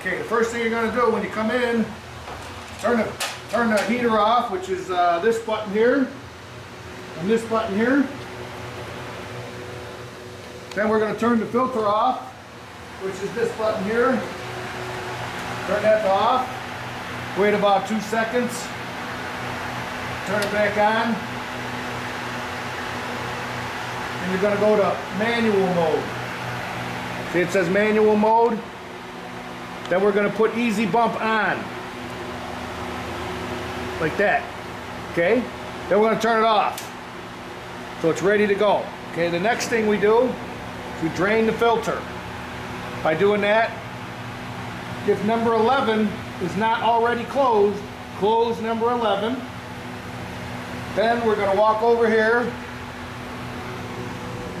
Okay, the first thing you're going to do when you come in, turn the heater off, which is this button here and this button here. Then we're going to turn the filter off, which is this button here. Turn that off. Wait about 2 seconds. Turn it back on. And you're going to go to manual mode. See, it says manual mode. Then we're going to put easy bump on. Like that. Okay? Then we're going to turn it off. So it's ready to go. Okay, the next thing we do is we drain the filter. By doing that, if number 11 is not already closed, close number 11. Then we're going to walk over here.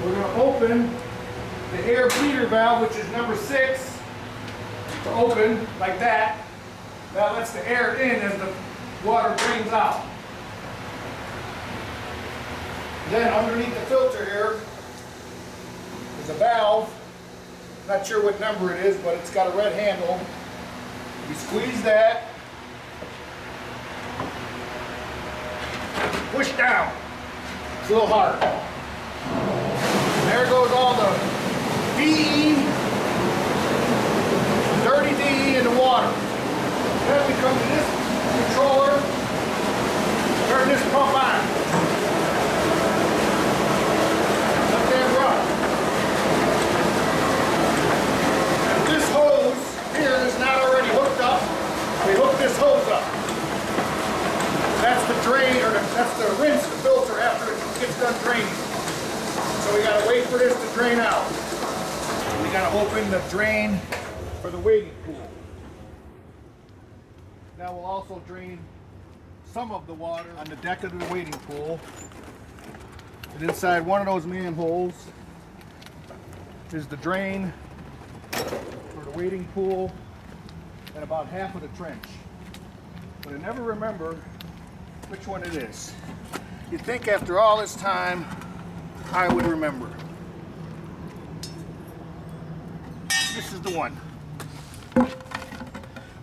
We're going to open the air bleeder valve, which is number 6, to open like that. That lets the air in as the water drains out. Then underneath the filter here is a valve. Not sure what number it is, but it's got a red handle. You squeeze that, push down. It's a little hard. There goes all the DE, dirty DE in the water. Then we come to this controller, turn this pump on. Let that run. And this hose here is not already hooked up. We hook this hose up. That's the drain, or that's the rinse the filter after it gets done draining. So we gotta wait for this to drain out. We gotta open the drain for the wading pool. That will also drain some of the water on the deck of the wading pool. And inside one of those manholes is the drain for the wading pool and about half of the trench. But I never remember which one it is. You'd think after all this time I would remember. This is the one.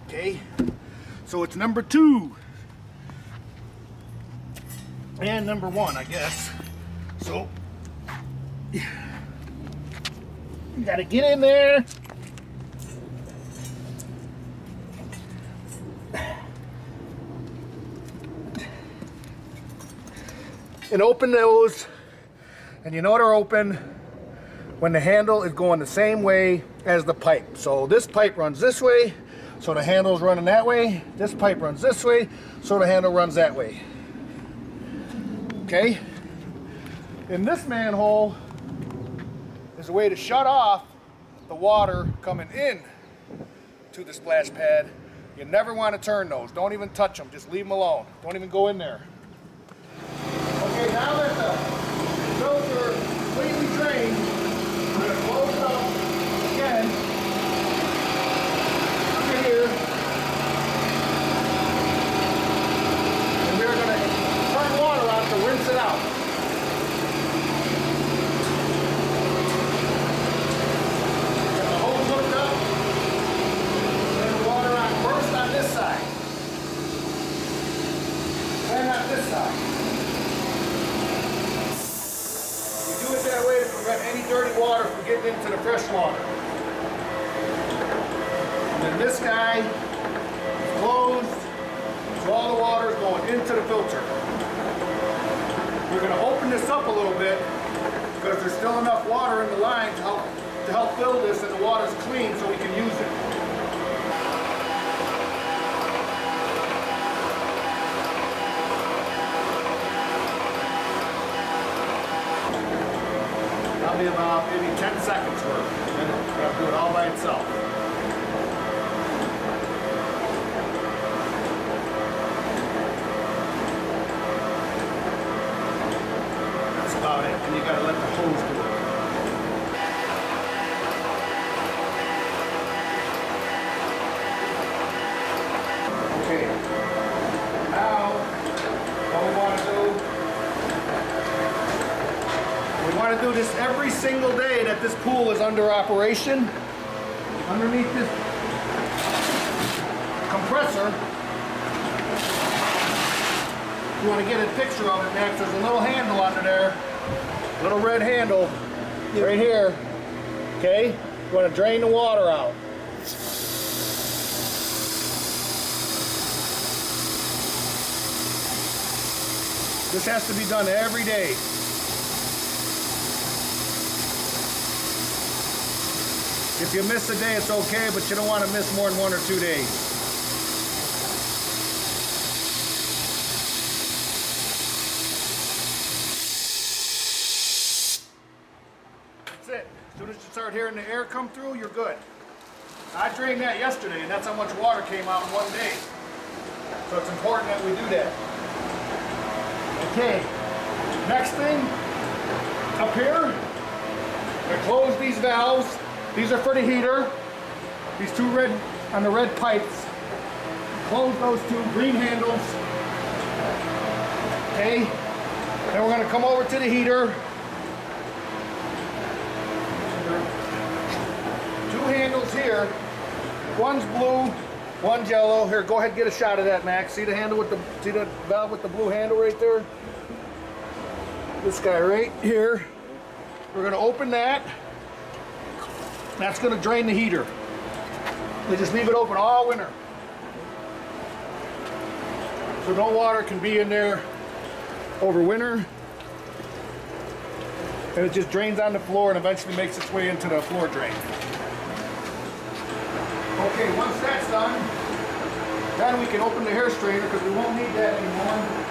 Okay, so it's number 2 and number 1, I guess. So you gotta get in there. And open those. And you know they're open when the handle is going the same way as the pipe. So this pipe runs this way, so the handle is running that way. This pipe runs this way, so the handle runs that way. Okay? In this manhole is a way to shut off the water coming in to the splash pad. You never want to turn those. Don't even touch them. Just leave them alone. Don't even go in there. Okay, now that the filter is completely drained, we're going to close it up again under here. And we're going to turn water on to rinse it out. Get the hose hooked up. Turn the water on first on this side. Then on this side. Do it that way to prevent any dirty water from getting into the fresh water. And then this guy is closed, so all the water is going into the filter. We're going to open this up a little bit because there's still enough water in the line to help fill this, and the water's clean so we can use it. Be about maybe 10 seconds worth, and then it'll do it all by itself. That's about it, and you gotta let the hose do it. Okay, now what we want to do, we want to do this every single day that this pool is under operation. Underneath this compressor. You want to get a picture of it, Max. There's a little handle under there. Little red handle right here. Okay? You want to drain the water out. This has to be done every day. If you miss a day, it's okay, but you don't want to miss more than 1 or 2 days. That's it. As soon as you start hearing the air come through, you're good. I drained that yesterday, and that's how much water came out in 1 day. So it's important that we do that. Okay, next thing, up here, I close these valves. These are for the heater. These two red, on the red pipes. Close those two green handles. Okay, then we're gonna come over to the heater. Two handles here. One's blue, one's yellow. Here, go ahead and get a shot of that, Max. See the handle with the, see the valve with the blue handle right there? This guy right here. We're gonna open that. That's gonna drain the heater. They just leave it open all winter. So no water can be in there over winter. And it just drains on the floor and eventually makes its way into the floor drain. Okay, once that's done, then we can open the hair strainer because we won't need that anymore.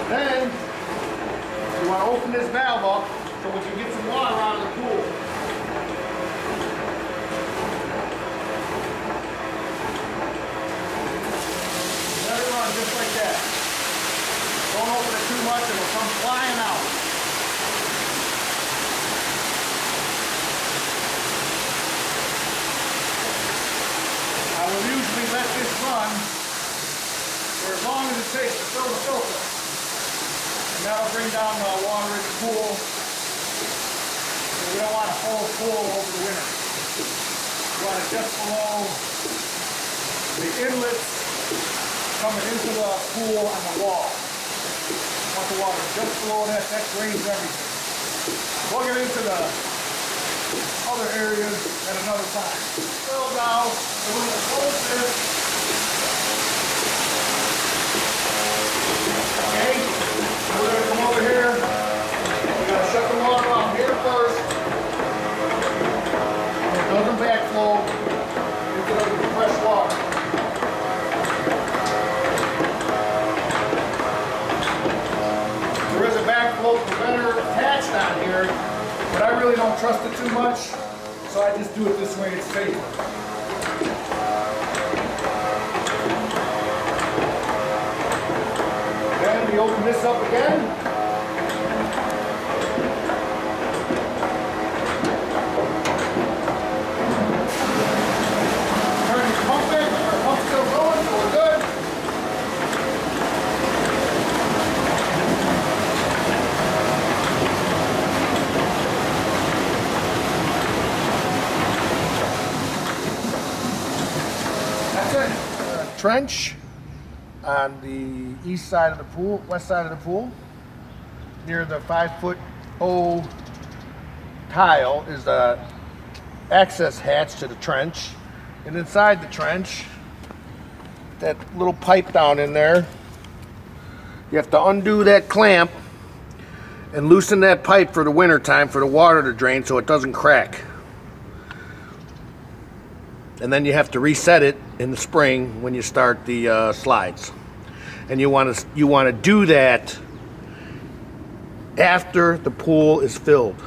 Then you want to open this valve up so we can get some water out of the pool. Let it run just like that. Don't open it too much, it'll come flying out. I will usually let this run for as long as it takes to fill the filter. And that'll bring down the water in the pool. We don't want a full pool over the winter. We want it just below the inlets coming into the pool on the wall. We want the water just below that. That drains everything. We'll get into the other areas at another time. So now, we're going to close this. Okay, we're going to come over here. We're going to shut the water off here first. And it doesn't backflow into the fresh water. There is a backflow preventer attached on here, but I really don't trust it too much, so I just do it this way, it's safer. Then we open this up again. Turn the pump in. Our pump's still going, so we're good. That's it. Trench on the east side of the pool, west side of the pool, near the 5'0" tile is the access hatch to the trench. And inside the trench, that little pipe down in there, you have to undo that clamp and loosen that pipe for the winter time for the water to drain so it doesn't crack. And then you have to reset it in the spring when you start the slides. And you want to do that after the pool is filled,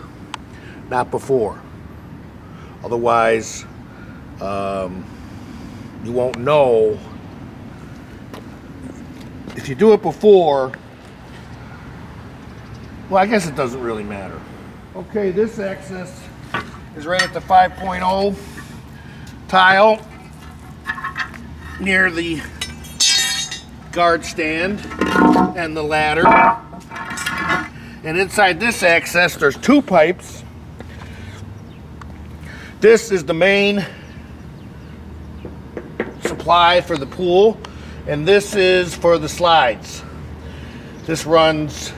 not before. Otherwise, you won't know. If you do it before, well, I guess it doesn't really matter. Okay, this access is right at the 5.0 tile near the guard stand and the ladder. And inside this access, there's two pipes. This is the main supply for the pool, and this is for the slides. This runs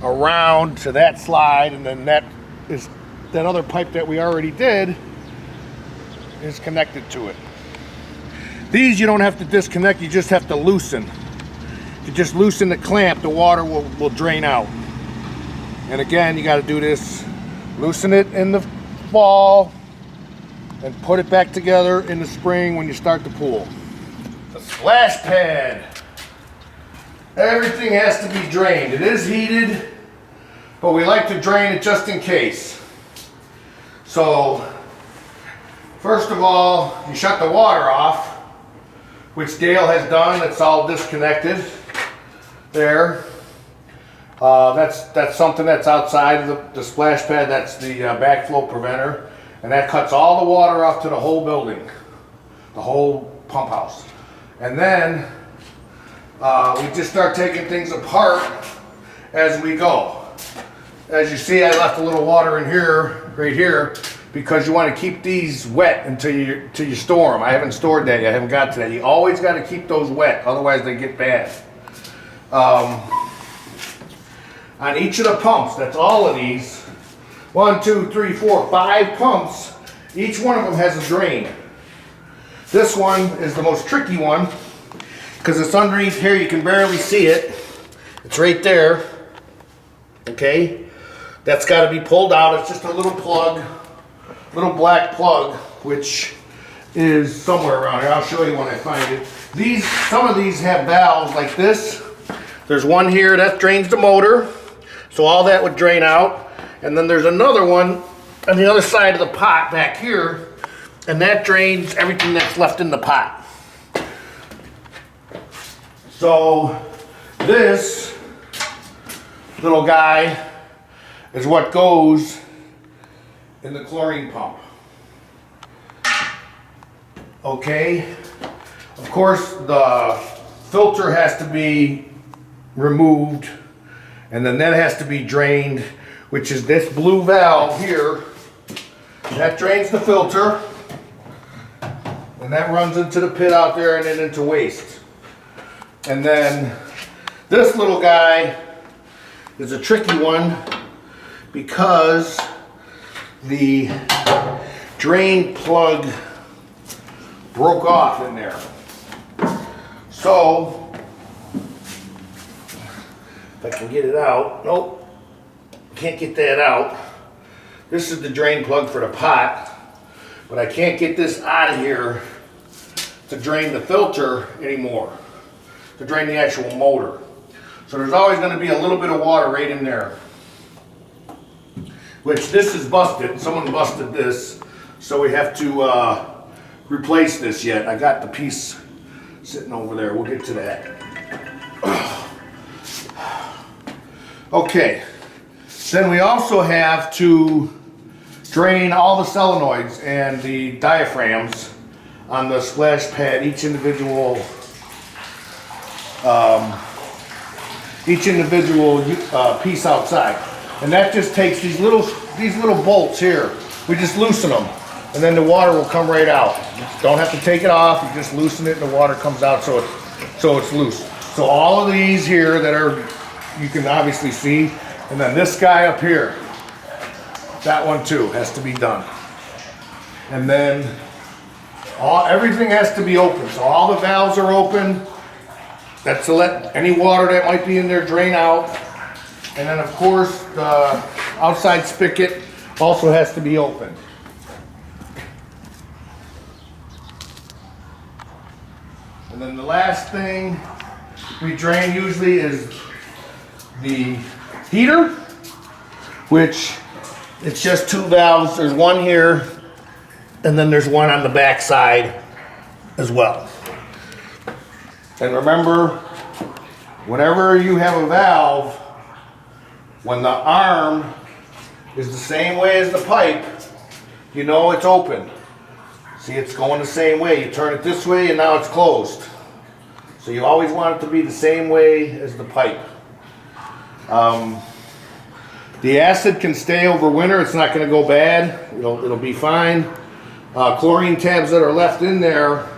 around to that slide, and then that other pipe that we already did is connected to it. These you don't have to disconnect, you just have to loosen. If you just loosen the clamp, the water will drain out. And again, you got to do this, loosen it in the fall and put it back together in the spring when you start the pool. The splash pad. Everything has to be drained. It is heated, but we like to drain it just in case. So, first of all, you shut the water off, which Dale has done. It's all disconnected there. That's something that's outside of the splash pad. That's the backflow preventer, and that cuts all the water off to the whole building, the whole pump house. And then we just start taking things apart as we go. As you see, I left a little water in here, right here, because you want to keep these wet until you store them. I haven't stored that yet. I haven't got to that. You always got to keep those wet, otherwise they get bad. On each of the pumps, that's all of these, 1, 2, 3, 4, 5 pumps, each one of them has a drain. This one is the most tricky one because it's underneath here. You can barely see it. It's right there. Okay, that's got to be pulled out. It's just a little plug, little black plug, which is somewhere around here. I'll show you when I find it. Some of these have valves like this. There's one here that drains the motor, so all that would drain out. And then there's another one on the other side of the pot back here, and that drains everything that's left in the pot. So this little guy is what goes in the chlorine pump. Okay, of course the filter has to be removed, and then that has to be drained, which is this blue valve here. That drains the filter, and that runs into the pit out there and then into waste. And then this little guy is a tricky one because the drain plug broke off in there. So if I can get it out, nope, can't get that out. This is the drain plug for the pot, but I can't get this out of here to drain the filter anymore, to drain the actual motor. So there's always going to be a little bit of water right in there, which this is busted. Someone busted this, so we have to replace this yet. I got the piece sitting over there. We'll get to that. Okay, then we also have to drain all the solenoids and the diaphragms on the splash pad, each individual piece outside. And that just takes these little bolts here. We just loosen them, and then the water will come right out. You don't have to take it off, you just loosen it and the water comes out so it's loose. So all of these here that are, you can obviously see, and then this guy up here, that one too has to be done. And then everything has to be open. So all the valves are open. That's to let any water that might be in there drain out. And then of course the outside spigot also has to be open. And then the last thing we drain usually is the heater, which it's just 2 valves. There's one here, and then there's one on the back side as well. And remember, whenever you have a valve, when the arm is the same way as the pipe, you know it's open. See, it's going the same way. You turn it this way and now it's closed. So you always want it to be the same way as the pipe. The acid can stay over winter. It's not going to go bad. It'll be fine. Chlorine tabs that are left in there,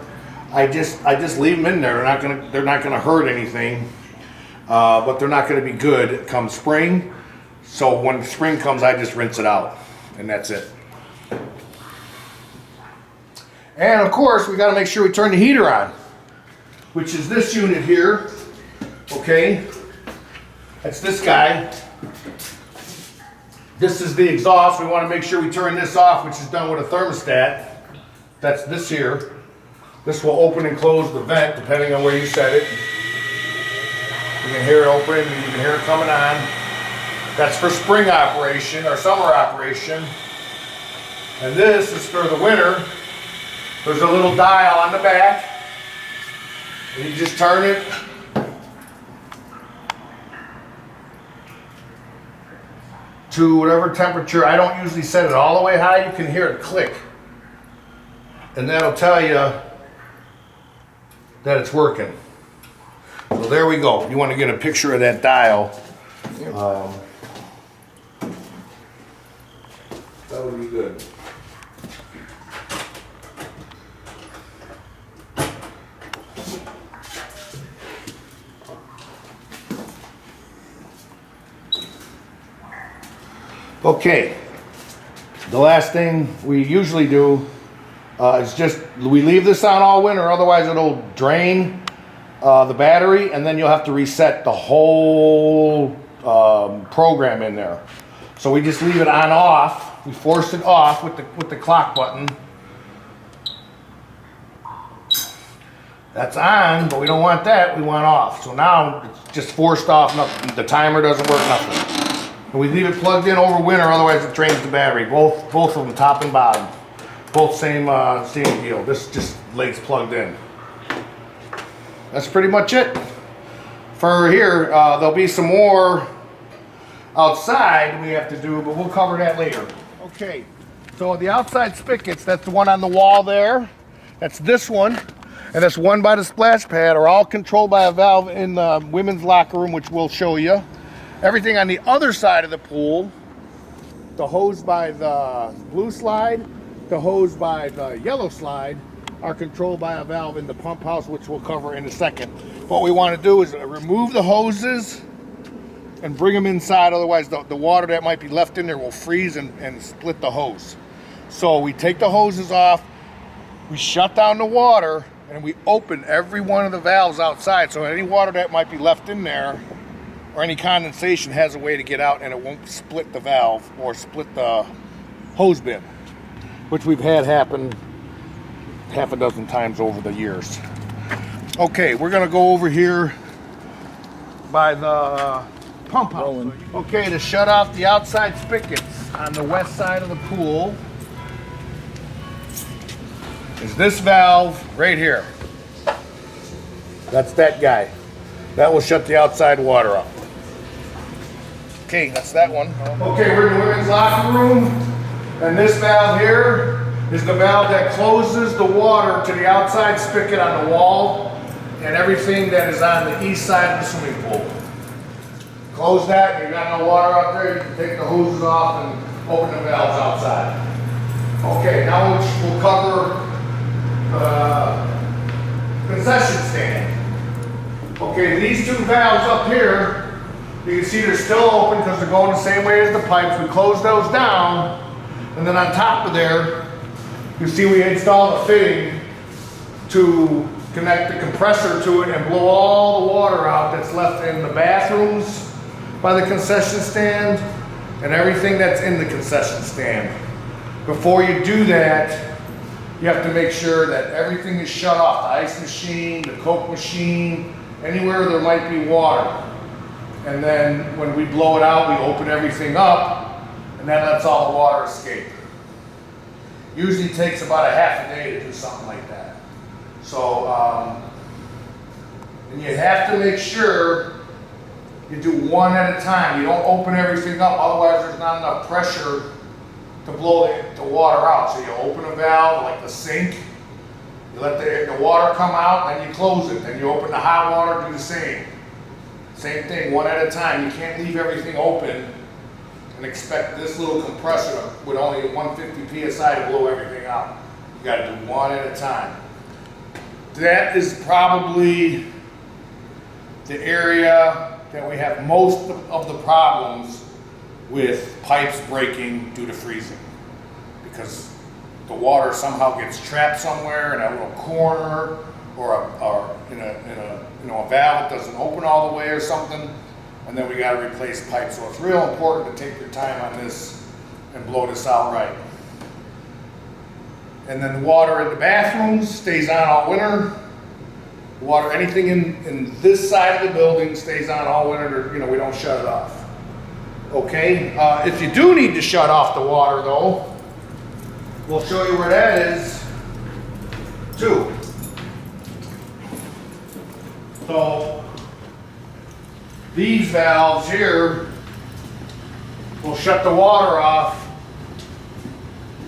I just leave them in there. They're not gonna hurt anything, but they're not gonna be good come spring. So when spring comes, I just rinse it out, and that's it. And of course, we got to make sure we turn the heater on, which is this unit here. Okay, that's this guy. This is the exhaust. We want to make sure we turn this off, which is done with a thermostat. That's this here. This will open and close the vent depending on where you set it. You can hear it open, you can hear it coming on. That's for spring operation or summer operation. And this is for the winter. There's a little dial on the back. And you just turn it. To whatever temperature. I don't usually set it all the way high. You can hear it click. And that'll tell you that it's working. So there we go. You want to get a picture of that dial. That would be good. Okay, the last thing we usually do is just, we leave this on all winter, otherwise it'll drain the battery, and then you'll have to reset the whole program in there. So we just leave it on off. We force it off with the clock button. That's on, but we don't want that, we want off. So now it's just forced off, nothing, the timer doesn't work, nothing. And we leave it plugged in over winter, otherwise it drains the battery. Both of them, top and bottom. Both same deal. This just legs plugged in. That's pretty much it for here. There'll be some more outside we have to do, but we'll cover that later. Okay, so the outside spigots, that's the one on the wall there. That's this one, and that's one by the splash pad, are all controlled by a valve in the women's locker room, which we'll show you. Everything on the other side of the pool, the hose by the blue slide, the hose by the yellow slide, are controlled by a valve in the pump house, which we'll cover in a second. What we want to do is remove the hoses and bring them inside, otherwise the water that might be left in there will freeze and split the hose. So we take the hoses off, we shut down the water, and we open every one of the valves outside, so any water that might be left in there or any condensation has a way to get out, and it won't split the valve or split the hose bib, which we've had happen half a dozen times over the years. Okay, we're gonna go over here by the pump house. Okay, to shut off the outside spigots on the west side of the pool is this valve right here. That's that guy. That will shut the outside water off. Okay, that's that one. Okay, we're in the women's locker room, and this valve here is the valve that closes the water to the outside spigot on the wall and everything that is on the east side of the swimming pool. Close that, you got no water out there, you can take the hoses off and open the valves outside. Okay, now we'll cover the concession stand. Okay, these two valves up here, you can see they're still open because they're going the same way as the pipes. We close those down, and then on top of there, you see we installed a fitting to connect the compressor to it and blow all the water out that's left in the bathrooms by the concession stand and everything that's in the concession stand. Before you do that, you have to make sure that everything is shut off. The ice machine, the Coke machine, anywhere there might be water. And then when we blow it out, we open everything up, and that lets all the water escape. Usually takes about a half a day to do something like that. So, and you have to make sure you do one at a time. You don't open everything up, otherwise there's not enough pressure to blow the water out. So you open a valve like the sink, you let the water come out, then you close it. Then you open the hot water, do the same. Same thing, one at a time. You can't leave everything open and expect this little compressor with only 150 PSI to blow everything out. You gotta do one at a time. That is probably the area that we have most of the problems with pipes breaking due to freezing, because the water somehow gets trapped somewhere in a little corner, or in a valve that doesn't open all the way or something, and then we got to replace pipes. So it's real important to take your time on this and blow this out right. And then the water in the bathrooms stays on all winter. Water, anything in this side of the building stays on all winter. We don't shut it off. Okay, if you do need to shut off the water though, we'll show you where that is too. So these valves here will shut the water off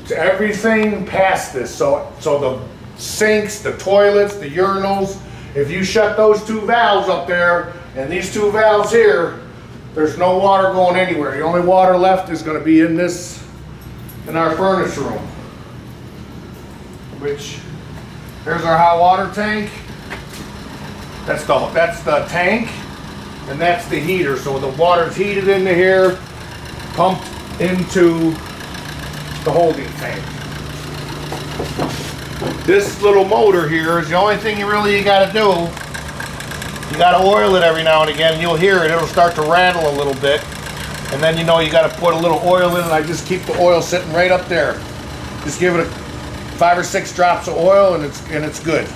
to everything past this. So the sinks, the toilets, the urinals, if you shut those two valves up there and these two valves here, there's no water going anywhere. The only water left is going to be in our furnace room. Which, here's our hot water tank. That's the tank, and that's the heater. So the water's heated into here, pumped into the holding tank. This little motor here is the only thing you got to do. You got to oil it every now and again, and you'll hear it. It'll start to rattle a little bit, and then you got to put a little oil in, and I just keep the oil sitting right up there. Just give it 5 or 6 drops of oil, and it's good.